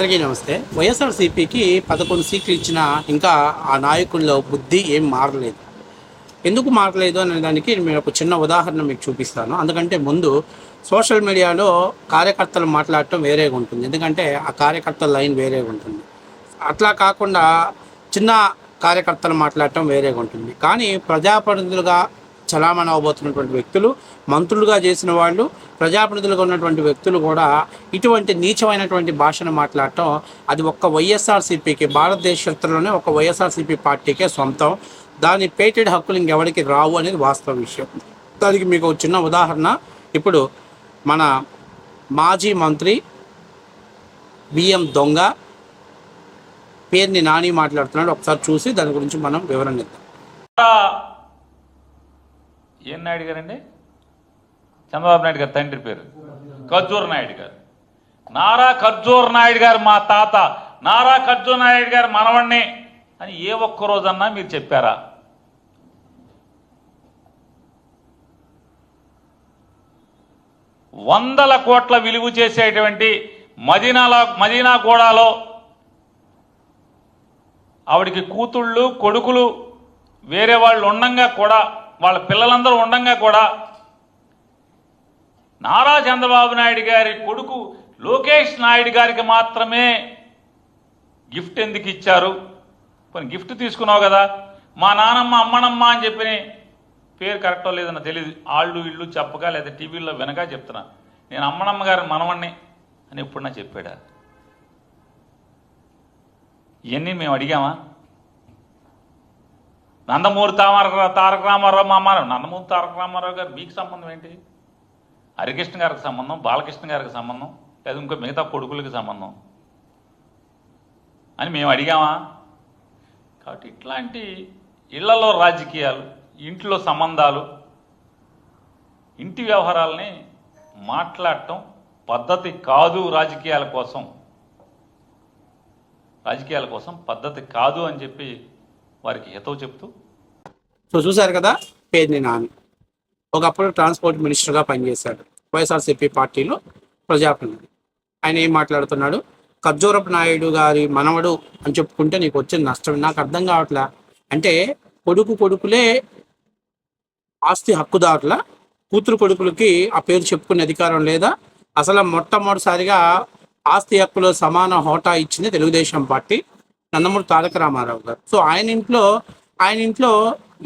అందరికీ నమస్తే. వైఎస్ఆర్సీపీకి 11 సీట్లు ఇచ్చినా ఇంకా ఆ నాయకుల్లో బుద్ధి ఏం మారలేదు. ఎందుకు మారలేదు అనే దానికి నేను ఒక చిన్న ఉదాహరణ మీకు చూపిస్తాను. అందుకంటే ముందు సోషల్ మీడియాలో కార్యకర్తలు మాట్లాడటం వేరేగా ఉంటుంది. ఎందుకంటే ఆ కార్యకర్తల లైన్ వేరేగా ఉంటుంది. అట్లా కాకుండా చిన్న కార్యకర్తలు మాట్లాడటం వేరేగా ఉంటుంది. కానీ ప్రజాప్రతినిధులుగా చలామణి అవబోతున్నటువంటి వ్యక్తులు, మంత్రులుగా చేసిన వాళ్ళు, ప్రజాప్రతినిధులుగా ఉన్నటువంటి వ్యక్తులు కూడా ఇటువంటి నీచమైనటువంటి భాషను మాట్లాడటం అది ఒక్క వైఎస్ఆర్సీపీకి, భారతదేశ చరిత్రలోనే ఒక వైఎస్ఆర్సీపీ పార్టీకే సొంతం. దాని పేటెడ్ హక్కులు ఇంకెవరికి రావు అనేది వాస్తవ విషయం. దానికి మీకు ఒక చిన్న ఉదాహరణ, ఇప్పుడు మన మాజీ మంత్రి బిఎం దొంగ పేరుని నాని మాట్లాడుతున్నాడు. ఒకసారి చూసి దాని గురించి మనం వివరణ ఇద్దాం. ఏం నాయుడు గారండి? చంద్రబాబు నాయుడు గారు తండ్రి పేరు ఖర్జూర్ నాయుడు గారు. నారా ఖర్జూర్ నాయుడు గారు మా తాత, నారా ఖర్జూర్ నాయుడు గారు మనవణ్ణి అని ఏ ఒక్క రోజన్నా మీరు చెప్పారా? వందల కోట్ల విలువ చేసేటువంటి మదీనాగూడలో ఆవిడికి కూతుళ్ళు కొడుకులు వేరే వాళ్ళు ఉండంగా కూడా, వాళ్ళ పిల్లలందరూ ఉండంగా కూడా నారా చంద్రబాబు నాయుడు గారి కొడుకు లోకేష్ నాయుడు గారికి మాత్రమే గిఫ్ట్ ఎందుకు ఇచ్చారు? కొన్ని గిఫ్ట్ తీసుకున్నావు కదా, మా నానమ్మ అమ్మనమ్మ అని చెప్పి పేరు కరెక్టో లేదన్నా తెలియదు, ఆళ్ళు ఇళ్ళు చెప్పగా లేదా టీవీల్లో వినగా చెప్తున్నా, నేను అమ్మనమ్మ గారి మనవణ్ణి అని ఎప్పుడన్నా చెప్పాడా? ఇవన్నీ మేము అడిగామా? నందమూరి తారక రామారావు మా అమ్మ, నందమూరి తారక రామారావు గారు మీకు సంబంధం ఏంటి? హరికృష్ణ గారికి సంబంధం, బాలకృష్ణ గారికి సంబంధం, లేదా ఇంకో మిగతా కొడుకులకి సంబంధం అని మేము అడిగామా? కాబట్టి ఇట్లాంటి ఇళ్లలో రాజకీయాలు, ఇంట్లో సంబంధాలు, ఇంటి వ్యవహారాలని మాట్లాడటం పద్ధతి కాదు. రాజకీయాల కోసం పద్ధతి కాదు అని చెప్పి వారికి హితవు చెప్తూ. సో చూశారు కదా, పేర్ని నాని ఒకప్పుడు ట్రాన్స్పోర్ట్ మినిస్టర్గా పనిచేశాడు వైఎస్ఆర్సీపీ పార్టీలో, ప్రజాప్రతినిధి. ఆయన ఏం మాట్లాడుతున్నాడు? ఖర్జూరపు నాయుడు గారి మనవడు అని చెప్పుకుంటే నీకు వచ్చిన నష్టం నాకు అర్థం కావట్లే. అంటే కొడుకులే ఆస్తి హక్కుదారుల, కూతురు కొడుకులకి ఆ పేరు చెప్పుకునే అధికారం లేదా? అసలు మొట్టమొదటిసారిగా ఆస్తి హక్కులో సమాన హోటా ఇచ్చింది తెలుగుదేశం పార్టీ, నందమూరి తారక రామారావు గారు. సో ఆయన ఇంట్లో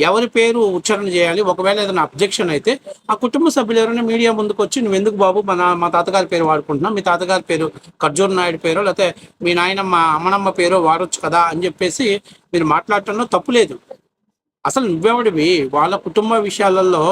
ఎవరి పేరు ఉచ్చారణ చేయాలి? ఒకవేళ ఏదైనా అబ్జెక్షన్ అయితే ఆ కుటుంబ సభ్యులు ఎవరైనా మీడియా ముందుకు వచ్చి, నువ్వు ఎందుకు బాబు మా తాతగారి పేరు వాడుకుంటున్నావు, మీ తాతగారి పేరు ఖర్జూర్ నాయుడు పేరు, లేకపోతే మీ నాయనమ్మ అమ్మనమ్మ పేరు వాడొచ్చు కదా అని చెప్పేసి మీరు మాట్లాడటంలో తప్పు లేదు. అసలు నువ్వెవడివి? వాళ్ళ కుటుంబ విషయాలలో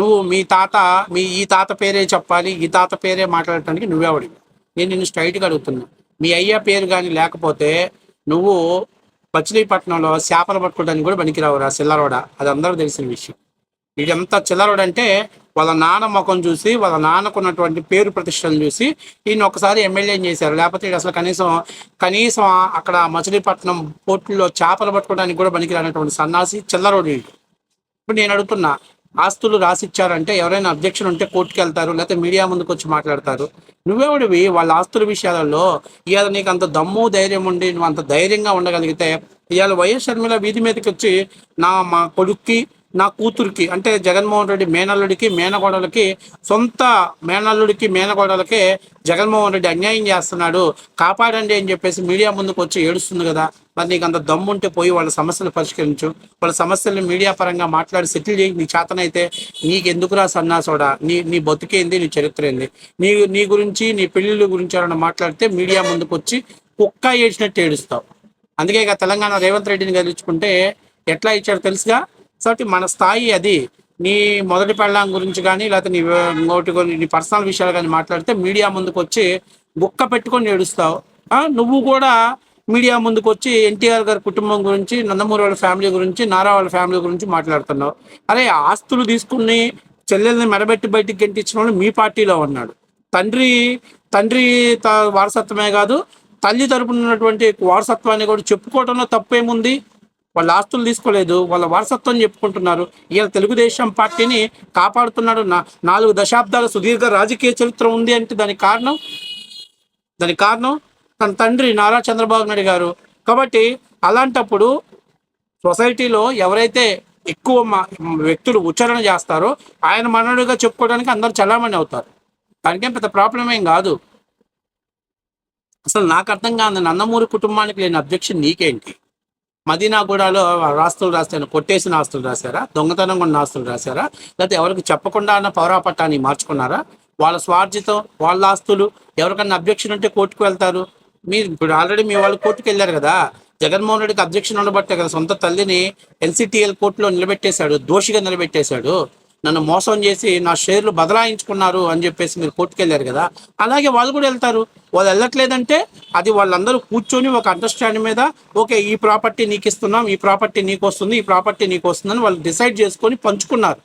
నువ్వు ఈ తాత పేరే చెప్పాలి, ఈ తాత పేరే మాట్లాడటానికి నువ్వెవడివి? నేను నిన్ను స్ట్రైట్గా అడుగుతున్నా. మీ అయ్య పేరు కానీ లేకపోతే నువ్వు మచిలీపట్నంలో చేపలు పట్టుకోవడానికి కూడా పనికిరావురా, చిల్లరోడ. అది అందరూ తెలిసిన విషయం. ఇదంతా చిల్లరోడ అంటే వాళ్ళ నాన్న ముఖం చూసి, వాళ్ళ నాన్నకున్నటువంటి పేరు ప్రతిష్టలు చూసి ఈయన ఒకసారి ఎమ్మెల్యేని చేశారు. లేకపోతే అసలు కనీసం అక్కడ మచిలీపట్నం పోర్టులో చేపలు పట్టుకోవడానికి కూడా పనికిరానటువంటి సన్నాసి చిల్లరోడు. ఇప్పుడు నేను అడుగుతున్నా, ఆస్తులు రాసిచ్చారంటే ఎవరైనా అబ్జెక్షన్ ఉంటే కోర్టుకు వెళ్తారు, లేకపోతే మీడియా ముందుకు వచ్చి మాట్లాడతారు. నువ్వెవడివి వాళ్ళ ఆస్తుల విషయాలలో? ఇవాళ నీకు అంత దమ్ము ధైర్యం ఉండి నువ్వు అంత ధైర్యంగా ఉండగలిగితే ఇవాళ వైఎస్ షర్మిల వీధి మీదకి వచ్చి మా కొడుక్కి, నా కూతురికి, అంటే జగన్మోహన్ రెడ్డి మేనల్లుడికి మేనగోడలకి, సొంత మేనల్లుడికి మేనగోడలకే జగన్మోహన్ రెడ్డి అన్యాయం చేస్తున్నాడు, కాపాడండి అని చెప్పేసి మీడియా ముందుకు వచ్చి ఏడుస్తుంది కదా. మరి నీకు అంత దమ్ముంటే పోయి వాళ్ళ సమస్యలు పరిష్కరించు, వాళ్ళ సమస్యలను మీడియా పరంగా మాట్లాడి సెటిల్ చేయి. నీ చేతనైతే నీకెందుకురా సన్నాసోడా? నీ బతుకేంది, నీ చరిత్ర ఏంది? నీ గురించి, నీ పెళ్ళిళ్ళ గురించి ఎవరైనా మాట్లాడితే మీడియా ముందుకు వచ్చి కుక్క ఏడ్చినట్టు ఏడుస్తావు. అందుకే ఇక తెలంగాణ రేవంత్ రెడ్డిని గెలుచుకుంటే ఎట్లా ఇచ్చాడు తెలుసుగా. కాబట్టి మన స్థాయి అది. నీ మొదటి పెళ్ళాం గురించి కానీ, లేకపోతే నీ పర్సనల్ విషయాలు కానీ మాట్లాడితే మీడియా ముందుకు వచ్చి గుక్క పెట్టుకొని ఏడుస్తావు. నువ్వు కూడా మీడియా ముందుకు వచ్చి ఎన్టీఆర్ గారి కుటుంబం గురించి, నందమూరి వాళ్ళ ఫ్యామిలీ గురించి, నారా వాళ్ళ ఫ్యామిలీ గురించి మాట్లాడుతున్నావు. అరే ఆస్తులు తీసుకుని చెల్లెల్ని మెడబెట్టి బయటికి గెంటించిన వాళ్ళు మీ పార్టీలో ఉన్నాడు. తండ్రి వారసత్వమే కాదు, తల్లి తరపున ఉన్నటువంటి వారసత్వాన్ని కూడా చెప్పుకోవడంలో తప్పేముంది? వాళ్ళ ఆస్తులు తీసుకోలేదు, వాళ్ళ వారసత్వం చెప్పుకుంటున్నారు. ఇవాళ తెలుగుదేశం పార్టీని కాపాడుతున్నాడు. 4 దశాబ్దాల సుదీర్ఘ రాజకీయ చరిత్ర ఉంది అంటే దానికి కారణం తన తండ్రి నారా చంద్రబాబు నాయుడు గారు. కాబట్టి అలాంటప్పుడు సొసైటీలో ఎవరైతే ఎక్కువ వ్యక్తులు ఉచ్చారణ చేస్తారో ఆయన మననుడిగా చెప్పుకోవడానికి అందరు చలామణి అవుతారు. దానికేం పెద్ద ప్రాబ్లం ఏం కాదు. అసలు నాకు అర్థం కాదు, నందమూరి కుటుంబానికి లేని అబ్జెక్షన్ నీకేంటి? మదీనాగూడలో ఆస్తులు రాస్తాను, కొట్టేసిన ఆస్తులు రాశారా? దొంగతనం ఉన్న ఆస్తులు రాశారా? లేకపోతే ఎవరికి చెప్పకుండా అన్న పౌరాపట్టాన్ని మార్చుకున్నారా? వాళ్ళ స్వార్జితం, వాళ్ళ ఆస్తులు. ఎవరికన్నా అబ్జెక్షన్ ఉంటే కోర్టుకు వెళ్తారు. మీరు ఇప్పుడు ఆల్రెడీ మీ వాళ్ళు కోర్టుకు వెళ్ళారు కదా. జగన్మోహన్ రెడ్డికి అబ్జెక్షన్ ఉండబట్టే కదా సొంత తల్లిని ఎన్సిటిఎల్ కోర్టులో నిలబెట్టేశాడు, దోషిగా నిలబెట్టేశాడు. నన్ను మోసం చేసి నా షేర్లు బదలాయించుకున్నారు అని చెప్పేసి మీరు కోర్టుకు వెళ్ళారు కదా. అలాగే వాళ్ళు కూడా వెళ్తారు. వాళ్ళు వెళ్ళట్లేదంటే అది వాళ్ళందరూ కూర్చొని ఒక అండర్స్టాండింగ్ మీద ఓకే ఈ ప్రాపర్టీ నీకు ఇస్తున్నాం, ఈ ప్రాపర్టీ నీకు వస్తుంది, ఈ ప్రాపర్టీ నీకు వస్తుందని వాళ్ళు డిసైడ్ చేసుకొని పంచుకున్నారు.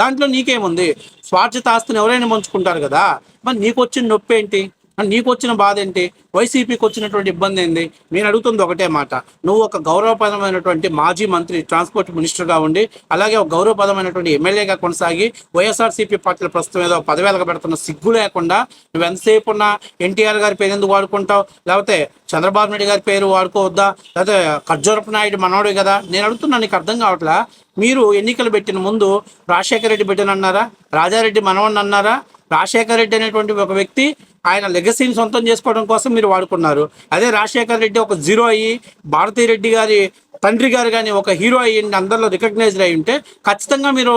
దాంట్లో నీకేముంది? స్వార్జిత ఆస్తిని ఎవరైనా పంచుకుంటారు కదా. మరి నీకు వచ్చిన నొప్పి ఏంటి? నీకు వచ్చిన బాధ ఏంటి? వైసీపీకి వచ్చినటువంటి ఇబ్బంది ఏంటి? నేను అడుగుతుంది ఒకటే మాట. నువ్వు ఒక గౌరవప్రదమైనటువంటి మాజీ మంత్రి, ట్రాన్స్పోర్ట్ మినిస్టర్గా ఉండి, అలాగే ఒక గౌరవప్రదమైనటువంటి ఎమ్మెల్యేగా కొనసాగి వైఎస్ఆర్సీపీ పార్టీల ప్రస్తుతం ఏదో పదవేలకు పెడుతున్న సిగ్గు లేకుండా నువ్వు ఎంతసేపు ఉన్న ఎన్టీఆర్ గారి పేరు ఎందుకు వాడుకుంటావు? లేకపోతే చంద్రబాబు నాయుడు గారి పేరు వాడుకోవద్దా? లేకపోతే ఖర్జూరపు నాయుడు మనోడే కదా. నేను అడుగుతున్నా, నీకు అర్థం కావట్లా? మీరు ఎన్నికలు పెట్టిన ముందు రాజశేఖర రెడ్డి బిడ్డను అన్నారా? రాజారెడ్డి మనవడిని అన్నారా? రాజశేఖర రెడ్డి అనేటువంటి ఒక వ్యక్తి ఆయన లెగసీని సొంతం చేసుకోవడం కోసం మీరు వాడుకున్నారు. అదే రాజశేఖర రెడ్డి ఒక జీరో అయ్యి భారతీ రెడ్డి గారి తండ్రి గారు కానీ ఒక హీరో అయ్యింది అందరిలో రికగ్నైజ్డ్ అయి ఉంటే ఖచ్చితంగా మీరు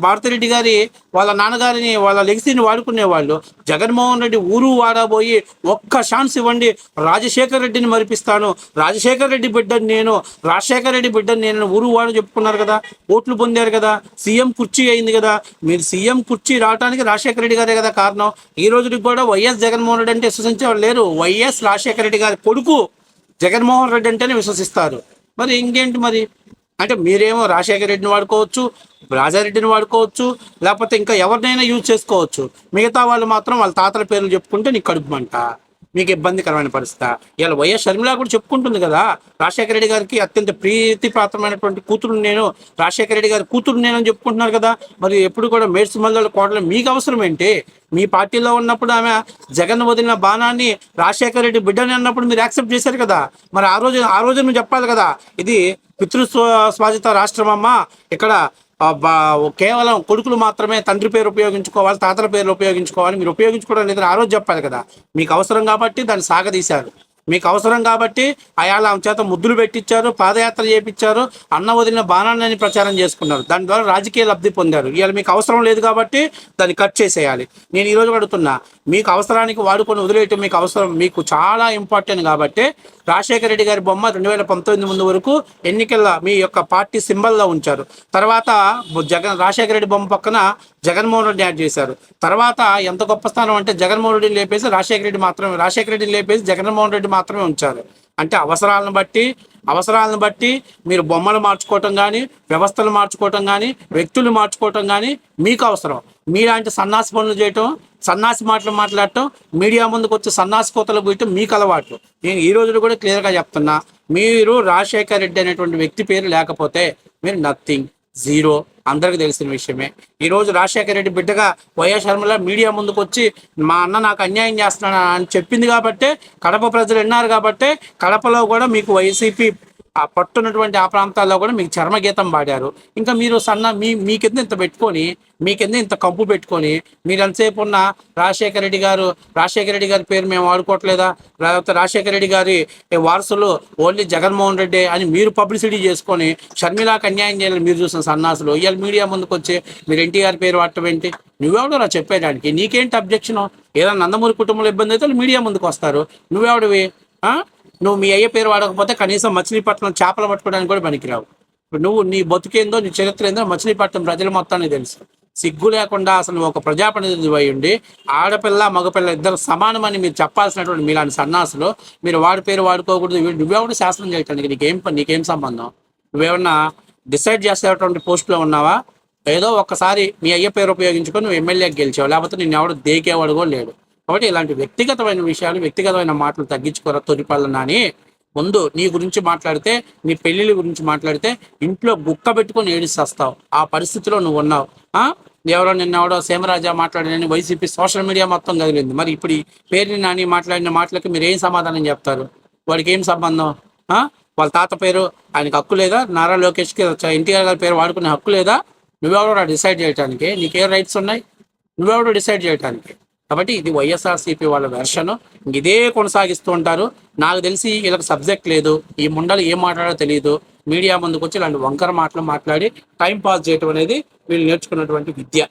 భారతిరెడ్డి గారి వాళ్ళ నాన్నగారిని వాళ్ళ లెగసీని వాడుకునేవాళ్ళు. జగన్మోహన్ రెడ్డి ఊరు వాడబోయి ఒక్క ఛాన్స్ ఇవ్వండి, రాజశేఖర రెడ్డిని మరిపిస్తాను, రాజశేఖర రెడ్డి బిడ్డని నేను, రాజశేఖర రెడ్డి బిడ్డని నేను ఊరు వాడు చెప్పుకున్నారు కదా, ఓట్లు పొందారు కదా, సీఎం కుర్చీ అయింది కదా. మీరు సీఎం కుర్చీ రావడానికి రాజశేఖర రెడ్డి గారే కదా కారణం. ఈ రోజుకి కూడా వైఎస్ జగన్మోహన్ రెడ్డి అంటే విశ్వసించేవాళ్ళు లేరు. వైఎస్ రాజశేఖర రెడ్డి గారి కొడుకు జగన్మోహన్ రెడ్డి అంటేనే విశ్వసిస్తారు. మరి ఇంకేంటి మరి? అంటే మీరేమో రాజశేఖర రెడ్డిని వాడుకోవచ్చు, రాజారెడ్డిని వాడుకోవచ్చు, లేకపోతే ఇంకా ఎవరినైనా యూజ్ చేసుకోవచ్చు. మిగతా వాళ్ళు మాత్రం వాళ్ళ తాతల పేర్లు చెప్పుకుంటే నీకు కడుపుమంట, మీకు ఇబ్బందికరమైన పరిస్థితి. ఇలా వైఎస్ షర్మిల కూడా చెప్పుకుంటుంది కదా, రాజశేఖర రెడ్డి గారికి అత్యంత ప్రీతిపాత్రమైనటువంటి కూతురు నేను, రాజశేఖర రెడ్డి గారి కూతురు నేను అని చెప్పుకుంటున్నారు కదా. మరి ఎప్పుడు కూడా మేడ్స్ మల్లెల కోటలో మీకు అవసరం ఏంటి? మీ పార్టీలో ఉన్నప్పుడు ఆమె జగన్ వదిలిన బాణాన్ని రాజశేఖర రెడ్డి బిడ్డని అన్నప్పుడు మీరు యాక్సెప్ట్ చేశారు కదా. మరి ఆ రోజు నువ్వు చెప్పాలి కదా, ఇది పితృస్వాజిత రాష్ట్రం అమ్మ, ఇక్కడ కేవలం కొడుకులు మాత్రమే తండ్రి పేరు ఉపయోగించుకోవాలి, తాతల పేర్లు ఉపయోగించుకోవాలి, మీరు ఉపయోగించుకోవడం లేదని ఆ రోజు చెప్పాలి కదా. మీకు అవసరం కాబట్టి దాన్ని సాగదీశారు. మీకు అవసరం కాబట్టి అయాల ఆమె చేత ముద్దులు పెట్టించారు, పాదయాత్ర చేయించారు, అన్న వదిలిన బాణాన్ని ప్రచారం చేసుకున్నారు. దాని ద్వారా రాజకీయ లబ్ధి పొందారు. ఇవాళ మీకు అవసరం లేదు కాబట్టి దాన్ని కట్ చేసేయాలి. నేను ఈరోజు అడుగుతున్నా, మీకు అవసరానికి వాడుకొని వదిలేయటం మీకు అవసరం, మీకు చాలా ఇంపార్టెంట్ కాబట్టి రాజశేఖర రెడ్డి గారి బొమ్మ 2019 ముందు వరకు ఎన్నికల్లో మీ యొక్క పార్టీ సింబల్లో ఉంచారు. తర్వాత రాజశేఖర రెడ్డి బొమ్మ పక్కన జగన్మోహన్ రెడ్డి యాడ్ చేశారు. తర్వాత ఎంత గొప్ప స్థానం అంటే జగన్మోహన్ రెడ్డిని లేపేసి రాజశేఖర రెడ్డిని లేపేసి జగన్మోహన్ రెడ్డి మాత్రమే ఉంచారు. అంటే అవసరాలను బట్టి మీరు బొమ్మలు మార్చుకోవటం కానీ, వ్యవస్థలు మార్చుకోవటం కానీ, వ్యక్తులు మార్చుకోవటం కానీ మీకు అవసరం. మీలాంటి సన్నాసి పనులు చేయటం, సన్నాసి మాటలు మాట్లాడటం, మీడియా ముందుకు వచ్చి సన్నాసి కోతలు పోయటం మీకు అలవాటు. నేను ఈ రోజు కూడా క్లియర్గా చెప్తున్నా, మీరు రాజశేఖర రెడ్డి అనేటువంటి వ్యక్తి పేరు లేకపోతే మీరు నథింగ్, జీరో, అందరికీ తెలిసిన విషయమే. ఈరోజు రాజశేఖర రెడ్డి బిడ్డగా వైఎస్ షర్మిల మీడియా ముందుకు వచ్చి మా అన్న నాకు అన్యాయం చేస్తున్నాను అని చెప్పింది కాబట్టి, కడప ప్రజలు విన్నారు కాబట్టి, కడపలో కూడా మీకు వైసీపీ పట్టున్నటువంటి ఆ ప్రాంతాల్లో కూడా మీకు చర్మగీతం పాడారు. ఇంకా మీరు మీ కింద ఇంత పెట్టుకొని, మీ కింద ఇంత కంపు పెట్టుకొని, మీరు ఎంతసేపు ఉన్న రాజశేఖర రెడ్డి గారి పేరు మేము వాడుకోవట్లేదా, లేకపోతే రాజశేఖర రెడ్డి గారి వారసులు ఓన్లీ జగన్మోహన్ రెడ్డి అని మీరు పబ్లిసిటీ చేసుకొని షర్మిలాకి అన్యాయం చేయాలని మీరు చూసిన సన్నాసులు ఇవాళ మీడియా ముందుకు వచ్చి మీరు ఎన్టీఆర్ పేరు వాడటం ఏంటి? నువ్వెవడో రా చెప్పేదానికి? నీకేంటి అబ్జెక్షను? ఏదైనా నందమూరి కుటుంబంలో ఇబ్బంది అయితే మీడియా ముందుకు వస్తారు. నువ్వెవడివి? నువ్వు మీ అయ్య పేరు వాడకపోతే కనీసం మచిలీపట్నం చేపలు పట్టుకోవడానికి కూడా పనికిరావు. నువ్వు నీ బతుకేందో, నీ చరిత్ర ఏందో మచిలీపట్నం ప్రజల మొత్తానికి తెలుసు. సిగ్గు లేకుండా అసలు ఒక ప్రజాప్రతినిధి అయి ఉండి ఆడపిల్ల మగపిల్ల ఇద్దరు సమానమని మీరు చెప్పాల్సినటువంటి మీలాంటి సన్నాసులు మీరు వాడి పేరు వాడుకోకూడదు. నువ్వెవడు శాసనం చేయటానికి? నీకేం సంబంధం? నువ్వేమన్నా డిసైడ్ చేసేటువంటి పోస్టులో ఉన్నావా? ఏదో ఒక్కసారి మీ అయ్య పేరు ఉపయోగించుకొని నువ్వు ఎమ్మెల్యేకి గెలిచావు, లేకపోతే నేను ఎవడు దేకేవాడు కూడా లేడు. కాబట్టి ఇలాంటి వ్యక్తిగతమైన విషయాలు, వ్యక్తిగతమైన మాటలు తగ్గించుకోరా తొలిపల్లన అని. ముందు నీ గురించి మాట్లాడితే, నీ పెళ్ళిళ్ళ గురించి మాట్లాడితే ఇంట్లో గుక్క పెట్టుకొని ఏడిస్తావు. ఆ పరిస్థితిలో నువ్వు ఉన్నావు. ఎవరో నిన్న ఎవడో సీమరాజా మాట్లాడినని వైసీపీ సోషల్ మీడియా మొత్తం కదిలింది. మరి ఇప్పుడు ఈ పేరుని నాని మాట్లాడిన మాటలకి మీరు ఏం సమాధానం చెప్తారు? వాడికి ఏం సంబంధం? వాళ్ళ తాత పేరు ఆయనకి హక్కు లేదా? నారా లోకేష్కి ఎన్టీఆర్ గారి పేరు వాడుకునే హక్కు లేదా? నువ్వెవడో డిసైడ్ చేయడానికి? నీకేం రైట్స్ ఉన్నాయి? నువ్వెవడో డిసైడ్ చేయడానికి? కాబట్టి ఇది వైఎస్ఆర్సీపీ వాళ్ళ వెర్షన్. ఇదే కొనసాగిస్తూ ఉంటారు. నాకు తెలిసి వీళ్ళకి సబ్జెక్ట్ లేదు. ఈ ముండలు ఏం మాట్లాడో తెలియదు. మీడియా ముందుకు వచ్చి ఇలాంటి వంకర మాటలు మాట్లాడి టైం పాస్ చేయడం అనేది వీళ్ళు నేర్చుకున్నటువంటి విద్య.